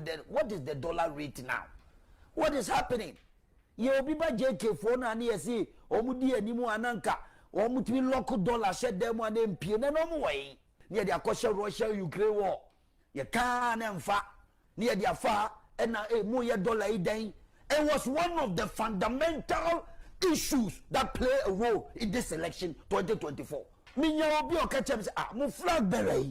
with the what is the dollar rate now? What is happening? You be by JK for na near see omudi animu ananka or mutimi local dollar shed them one MP and no way near the Russia Ukraine war. You can't emfa near the afar and a more dollar a day. It was one of the fundamental issues that play a role in this election 2024. Minya obi o catch mo flag bearer.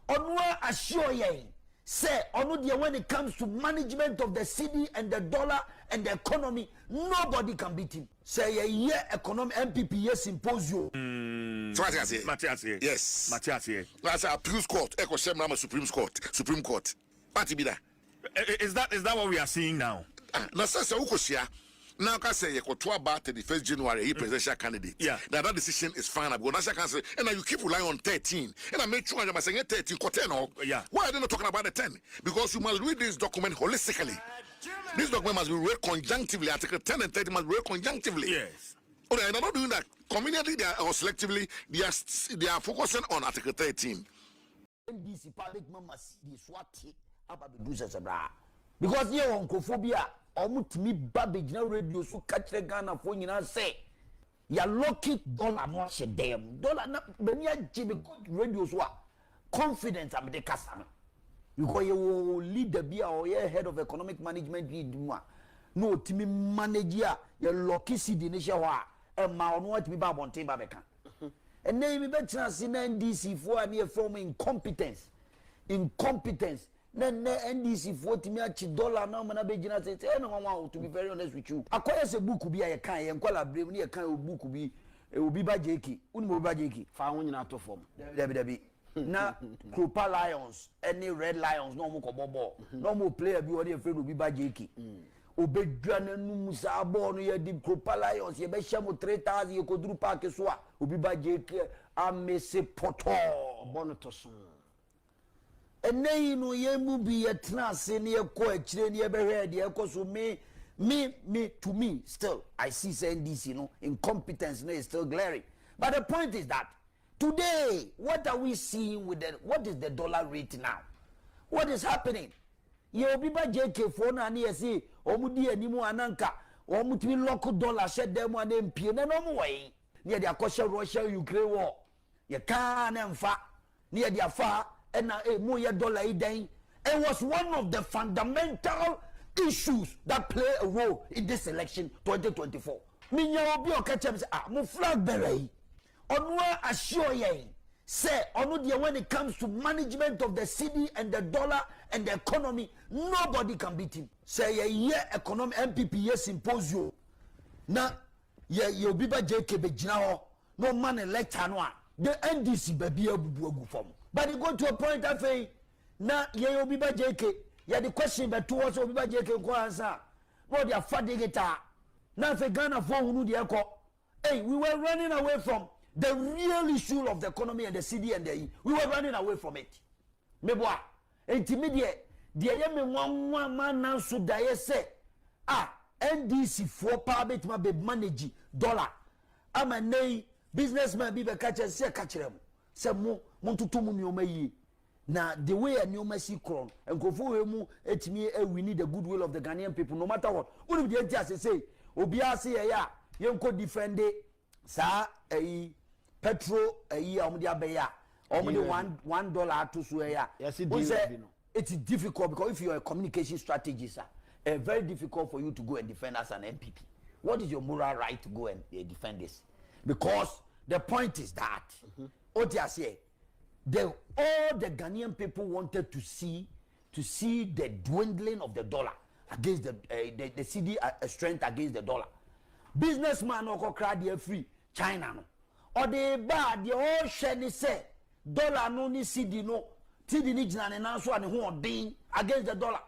Onwa assure ye say onu dia when it comes to management of the city and the dollar and the economy, nobody can beat him. Say ye economic NPP symposium. So Matthias here. Yes. Matthias here. That's a appeals court. Echo Shemrama Supreme Court. What be that? Is that what we are seeing now? Na sasa ukosia. Now can say you got 31st January he presidential candidate. Yeah. Now that decision is final because national council and now you keep relying on 13. And I made sure I'm saying 13 10. Yeah. Why are they not talking about the 10? Because you must read this document holistically. This document must be read conjunctively. Article 10 and 30 must be read conjunctively. Yes. Okay, and they're not doing that conveniently or selectively. They are focusing on Article 13. NDC public members the SWAT about the do because here oncophobia omutimi babejina radio so catch Ghana for nyina say ya lucky dollar no she dem dollar na bani ajibe radio so confidence am de kasa because you leader be or head of economic management no timi manager ya lucky city ne she ho a ma ono atimi ba bonten ba beka and then me betina see na NDC for an from incompetence na NDC for timi achi dollar na mana begina say no to be very honest with you akoya se book bi aye kan ye nkwala brem ne ye kan book bi obi ba jeki uni obi ba jeki fa ho nyina to form dabi na Krupa Lions any Red Lions no mo ko bobo no mo player bi woni e friend obi ba jeki obedwa na num sa ball no ye di Krupa Lions ye be shamo 3000 ye ko duru park so a obi ba jeki amese poto bono to so ene no ye mu bi ye tena se ne ye ko akire ne ye be hwe de ye ko so me to me still I see NDC no incompetence no is still glaring, but the point is that today what are we seeing with what is the dollar rate now? What is happening? Ye obi ba JK for na ne ye see omudi animu ananka omutimi local dollar shed them one MP na no way near the Russia Ukraine war. Ye can't emfa near the afar and a more dollar a day. It was one of the fundamental issues that play a role in this election 2024. Minya obi o catch mo flag bearer. Onwa assure ye say onu dia when it comes to management of the city and the dollar and the economy, nobody can beat him. Say ye economic NPP symposium. Na ye obi ba JK be gina ho no man elect no a the NDC baby abubu agu form. But you go to a point that say na ye obi ba JK ya the question be towards obi ba JK ko answer. No dia fading it na fe Ghana for hunu dia ko. Hey, we were running away from the real issue of the economy and the city and the we were running away from it. Meboa intermediate dia ye me nwanwa man na so da ye say NDC for power bit ma be manage dollar ama nei businessman bi be catch say catch them say mo ntutu mu nyoma yi na the way a nyoma si kron enkofo we mu etimi we need the goodwill of the Ghanaian people no matter what unu bi dey say obi ase ya yenko defend sa petrol omudi abeya omudi $1 to so ya it's difficult because if you are a communication strategist very difficult for you to go and defend as an NPP. What is your moral right to go and defend this? Because the point is that all the Ghanaian people wanted to see the dwindling of the dollar against the CD strength against the dollar. Businessman no crowd free China no or the bad the all share say dollar no ni CD no CD ni jina na so an ho odin against the dollar.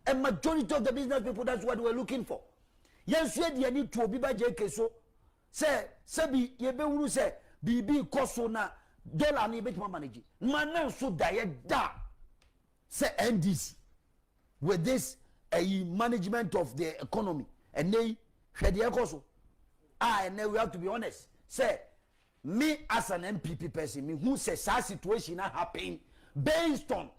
A majority of the business people, that's what we're looking for. Yes, you need to be by JK so say bi ye be wuru say bibi koso na dollar ni bet manage. Man so da say NDC with this management of the economy and they share the koso. And then we have to be honest. Say me as an NPP person, me who says that situation happen based on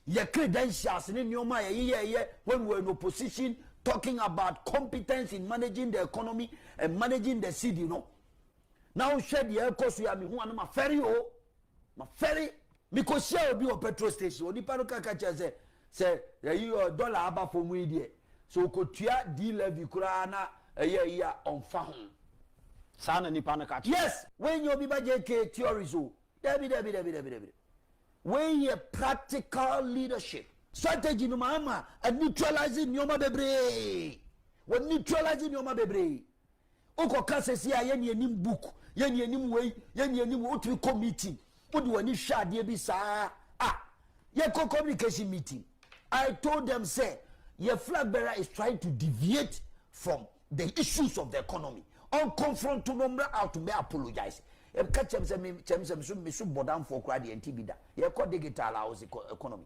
Your credentials in your when we're in opposition talking about competence in managing the economy and managing the city, you know. Now shed the air course we are me who are my ferry because share will be a petrol station. Only Paroka catcher say you $1 about for me. So could you deal with Kurana a year on farm? Sana ni panaka. Yes, when you be by JK theory so Debbie. When you practical leadership strategy no mama and neutralizing your bebre. When neutralizing your bebre. Oko kase si a yen nim book, yen nim way, yen nim what we committee. What do any shad ye be sa? Ye communication meeting. I told them say your flag bearer is trying to deviate from the issues of the economy. On confront to number out to me apologize. Catch them so bodam for crowd and TB. You call digital house economy.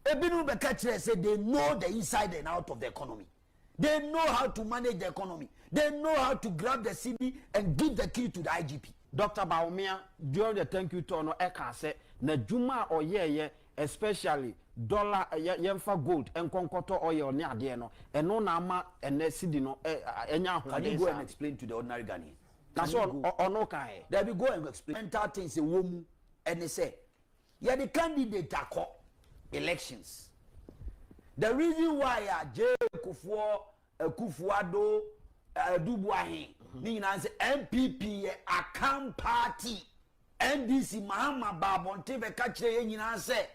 Ebinu be catch say they know the inside and out of the economy. They know how to manage the economy. They know how to grab the city and give the key to the IGP. Dr. Baumia, during the thank you to no eka say na juma or ye especially dollar yemfa gold and konkoto oil ni ade no eno na ama ene cedi no enya ho. Can you go and explain to the ordinary Ghanaian? That's all ono kai. There we go and explain. Enter things a woman and they say, yeah, the candidate are called elections. The reason why J. Kufuado Dubuahin, NPP, a camp party, NDC, Mahama Babon, Teve Katre, and say,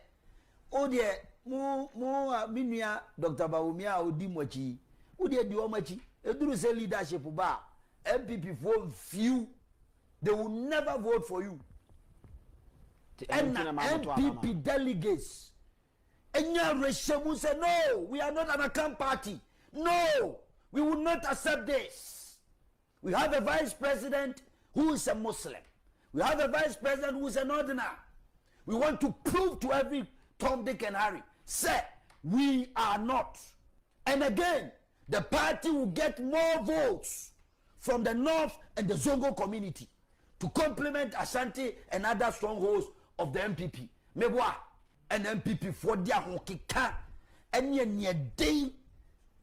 oh dear, Minia, Dr. Baumia, Odimochi, who dear Diomachi, a do say leadership bar, NPP for few, they will never vote for you. And NPP delegates. And Reshamu said, no, we are not an account party. No, we will not accept this. We have a vice president who is a Muslim. We have a vice president who is a northerner. We want to prove to every Tom, Dick, and Harry, say, we are not. And again, the party will get more votes from the North and the Zongo community to complement Ashanti and other strongholds of the MPP. Meboa. And MPP for their honkika any day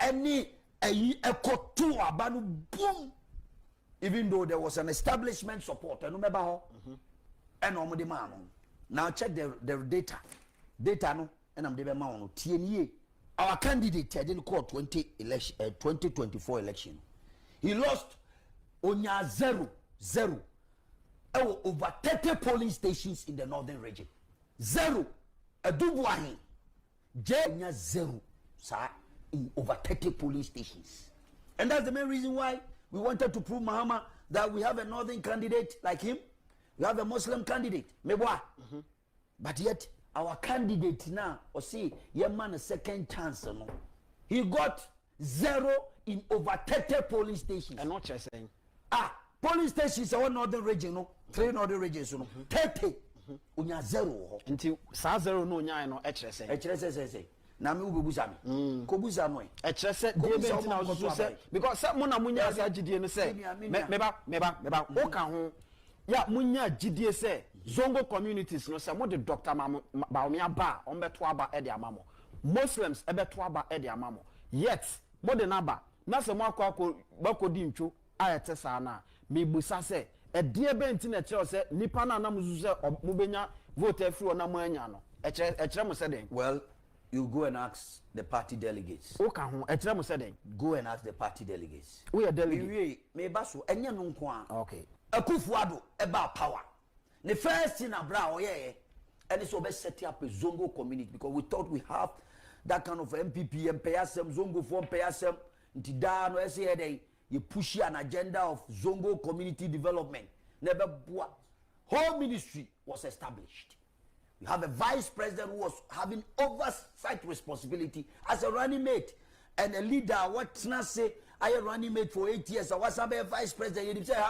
any a kotu abanu boom, even though there was an establishment support and remember how and on the man now check the data no and I'm the man TNA our candidate didn't call 2024 election he lost onya 0 over 30 polling stations in the northern region 0 a Dubuahin, Jenya 0, sir, in over 30 police stations. And that's the main reason why we wanted to prove Mahama that we have a northern candidate like him, we have a Muslim candidate, Meboa. But yet, our candidate now, or see, your man a second chance. No? He got 0 in over 30 police stations. And what you're saying? Police stations are one northern region, no? 3 northern regions, no? 30. Unya 0 nti sa 0 no nya no ekyerese na me ubebusa me ko busa no ekyerese de benti na so say because say mo na munya asa gidie no say meba o ka ho ya munya gidie say zongo communities no say mo de Dr. Baumia ba on beto aba e de amamo Muslims e beto aba e de amamo yet mo de naba na say mo akọ bakodi ntwo ayete sa na me busa say a dear bent in a chair said, Nipana Namuza or Mubenya vote through on Amanya. A chemo said, well, you go and ask the party delegates. Okay, a chemo said, go and ask the party delegates. We are delegates. May Basso, and Yanon Kwan. Okay. A Kufuado about power. The first in a brow, yeah, and it's over setting up a Zongo community because we thought we have that kind of MPP and Payasem, Zongo form Payasem, Tidano, SAD. You push an agenda of Zongo community development. Never bought. Whole ministry was established. You have a vice president who was having oversight responsibility as a running mate and a leader. What's not say I a running mate for 8 years. I was a vice president. You say,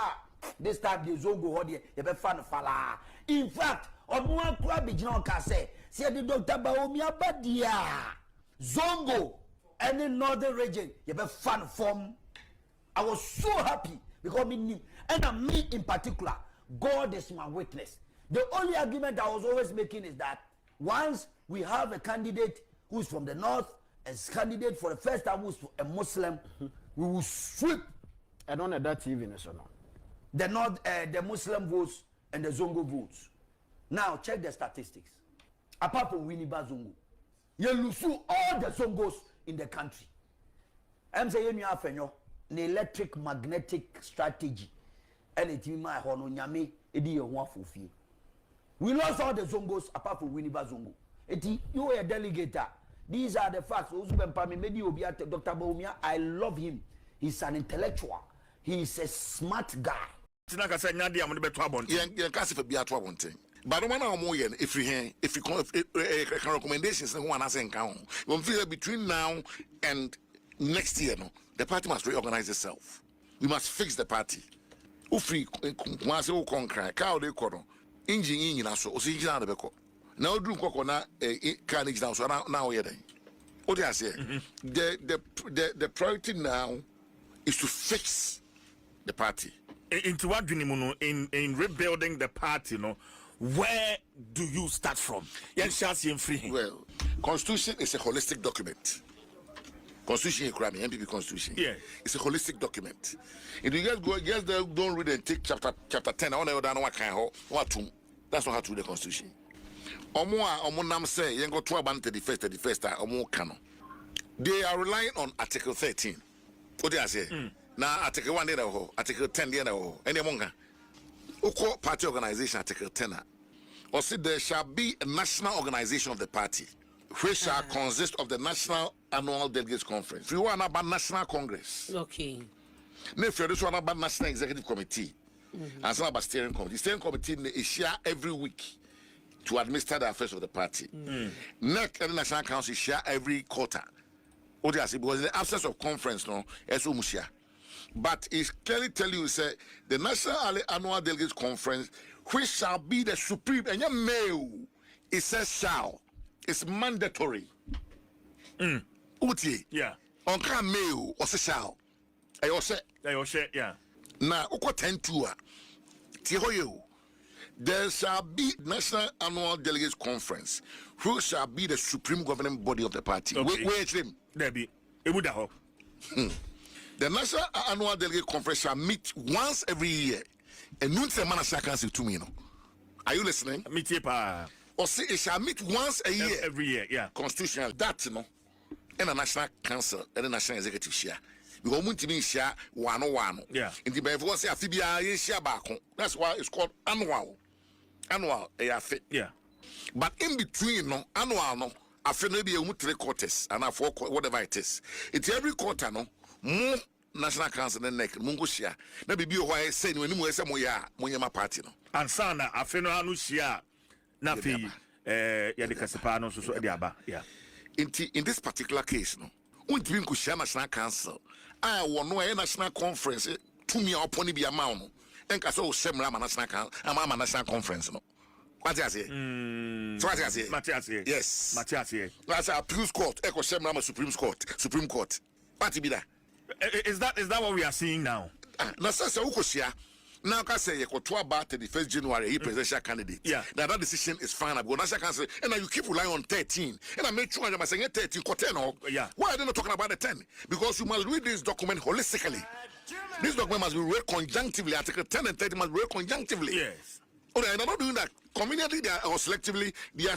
this time the Zongo hold you be fan fala. In fact, on one club regional can say the Dr. Baumia Badia Zongo any northern region you be fan from. I was so happy because me knew, and me in particular, God is my witness. The only argument I was always making is that once we have a candidate who's from the north, a candidate for the first time who's a Muslim. We will sweep. And on that TV, no. The north, the Muslim votes and the Zongo votes. Now check the statistics. Apart from Winnie Bazungu, you lose all the Zongos in the country. I'm saying you have an electric magnetic strategy. And it in my honor, Yame, Edi Wafufi. We lost all the Zongos apart from Winnie Bazungu. You are a delegate. These are the facts. Dr. Baumia, I love him. He's an intellectual. He's a smart guy. But if you recommendations one has encounter, between now and next year, no, the party must reorganize itself. We must fix the party. Ufri once you conquer, cow de coro, engine in us, or see the beco. Now do cocona carnage down, so now here. What do I say? The priority now is to fix the party. Into what in rebuilding the party, you know, where do you start from? Well, constitution is a holistic document. Constitution, NPP constitution. Yeah, it's a holistic document. If you guys don't read and take chapter 10, I don't know what kind of what to. That's not how to read the constitution. Omo say you go to about 31st. Omo canon. They are relying on Article 13. What do I say? Now Article 1 there, Article 10 there, any monga. Uko party organization Article 10. Or say there shall be a national organization of the party, which shall consist of the National Annual Delegates Conference. If you want about National Congress, okay. Now if you this one about National Executive Committee, and some about Steering Committee. Steering Committee is share every week to administer the affairs of the party. NEC and the National Council share every quarter. What do I say? Because in the absence of conference, no, share. But it's clearly tell you, say the National Annual Delegates Conference, which shall be the supreme, and your mail, it says shall. It's mandatory. Uti. Yeah. On can mail or say shall. Yeah. Now, uko 10-2. Tihoyo. There shall be National Annual Delegates Conference, who shall be the supreme governing body of the party. Okay. Wait him. There be. The National Annual Delegate Conference shall meet once every year. And noon se mana shall cancel to me, no. Are you listening? Or say it shall meet once a year. Every year, yeah. Constitutional. That, you know. And a National Council and a National Executive share. Because we want share 101. Yeah. In the Bible, say Afibia share back. That's why it's called annual. Annual, yeah. But in between, no, annual, no, I feel maybe a 3 quarters and a 4 whatever it is. It's every quarter, no, more National Council than neck, Mungo share. Maybe be why I say when you say Moya party, no. And Sana, I feel no share. Nafi, Yadikasapano, so Diaba, yeah. In this particular case, no, we drink share National Council. I want no national conference to me upon the amount. And so similar National Council, I'm a National Conference, no. What do I say? So what do I say? Matias, yes. Matias, that's a Appeals Court, Echo Seminar Supreme Court. What to be that? Is that what we are seeing now? Now, Sasa Ukosia, now can say you to about the 1st January, he presidential candidate. Yeah. Now that decision is final. But National Council, and now you keep relying on 13. And I make sure I'm saying 13, 10. Yeah. Why are they not talking about the 10? Because you must read this document holistically. This document must be read conjunctively. Article 10 and 13 must be read conjunctively. Yes. Okay, they're not doing that. Conveniently, or selectively, they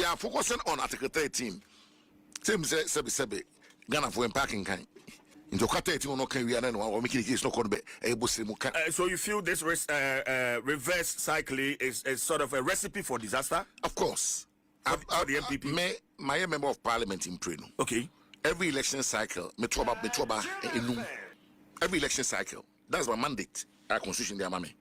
are focusing on Article 13. Same say, Ghana for unpacking kind. Into Kata, no can we are making case no code. So you feel this reverse cycling is sort of a recipe for disaster? Of course. For the NPP. My member of parliament in Preno. Okay. Every election cycle, every election cycle. That's my mandate. Our constitution, dear mammy.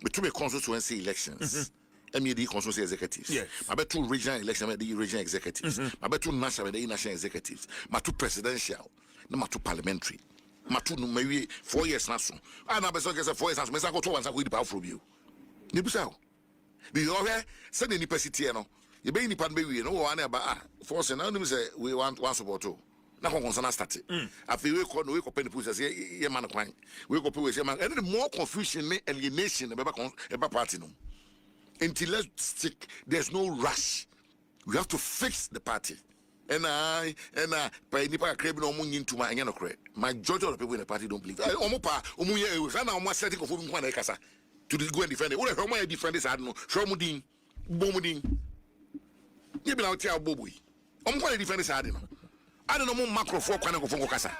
Between constituency elections. MED constituency executives. Yes. My bet 2 regional election, the regional executives. My bet 2 national, the national executives. My 2 presidential. No, my 2 parliamentary. My 2 maybe 4 years now. And I bet 4 years now. I go to one with the power from you. You be so. Because send any university, no. You be in the pan baby, no one about force and only say we want one support too. Now concern start. After we wake up in the push say ye man kwan. We go put man and the more confusion alienation about party no. Until let's stick, there's no rush We have to fix the party. And by nipa crave no money into my majority of the people in the party don't believe. Setting of to go and defend it. What if I defend this? I don't know. Shomudin, Bomudin. You been out here, Bobby. I'm going to defend this. I don't know more macro for Casa.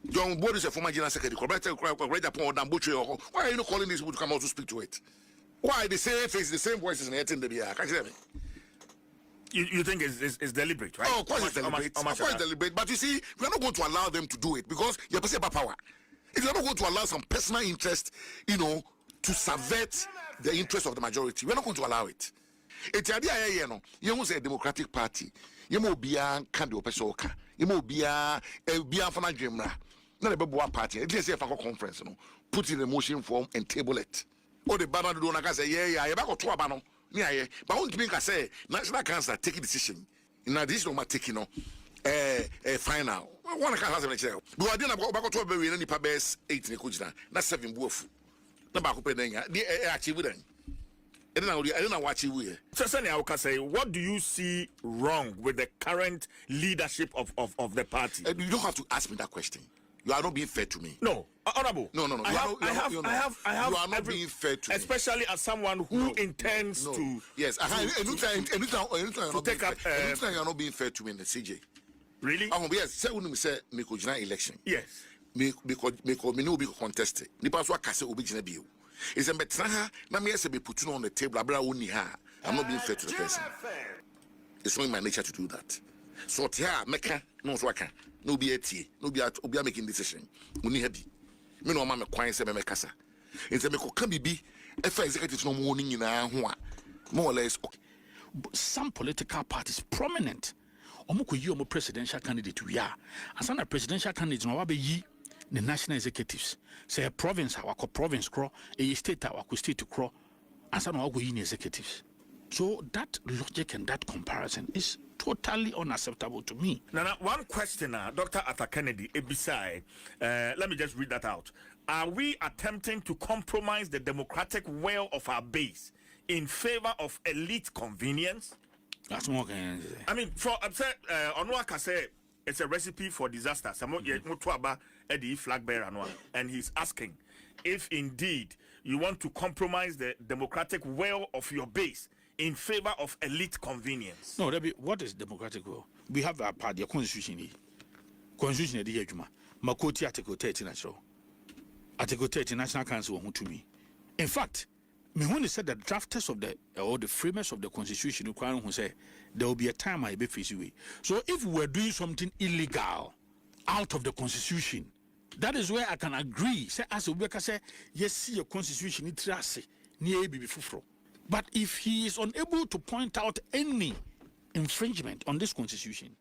John Boyd is a former general secretary. Why are you not calling these people to come out to speak to it? Why the same face, the same voices in the beer? You think it's deliberate, right? Oh, of course it's deliberate. Of course it's deliberate. But you see, we are not going to allow them to do it because you're about power. If you're not going to allow some personal interest, to subvert the interest of the majority, we're not going to allow it. It's the idea, you say a democratic party. You may be a candidate pesoka. You may be a fana jemra. Not a babu party. Let's say a conference, put in a motion form and table it. Or the banner do not say, yeah, you're back to a banner. Yeah, but I want to make a say, National Council take a decision. In addition, I'm taking final. One can have a chair. But I didn't go back to a very any pabes 18 Kujina, not 7 wolf. The back of Penanga, the actually wouldn't. I don't know what you will. So, Sanya say, what do you see wrong with the current leadership of the party? You don't have to ask me that question. You are not being fair to me. No, honorable. No. I have. You are not being fair to me. Especially as someone who intends to. Yes, anytime take up. Anytime you are not being fair to me in the CJ. Really? Yes. Say when we say me kojina election. Yes. Me no be contested. Nipa so akase obi jina bio. It's a betra na me say be put on the table abra oni ha. I'm not being fair to the person. It's not in my nature to do that. So here meka no so aka. No be etie, no be making decision. Uni hebi. Me no ma me kwan se me kasa. It's a me ko kan bibi e fa executive no mo ni nyina ho a more or less okay. Some political parties prominent omuko yi omo presidential candidate we are asana presidential candidate no wa be yi the national executives say a province awako province kro a state awako state kro asana wa go yi ni executives. So that logic and that comparison is totally unacceptable to me. Now, one question, Dr. Arthur Kennedy, Ebisai, let me just read that out. Are we attempting to compromise the democratic will of our base in favor of elite convenience? That's more. I mean, for upset, Onwaka say it's a recipe for disaster. Flag bearer, and he's asking if indeed you want to compromise the democratic will of your base in favor of elite convenience. No, what is democratic will? We have our party, constitution. Constitution is the Makoti Article 30 natural. Article 30 National Council to me. In fact, when they said the drafters of the framers of the constitution requiring who say there will be a time I be facing away. So if we were doing something illegal out of the constitution, that is where I can agree. Say as a worker say, yes, see your constitution it near be fufro. But if he is unable to point out any infringement on this constitution,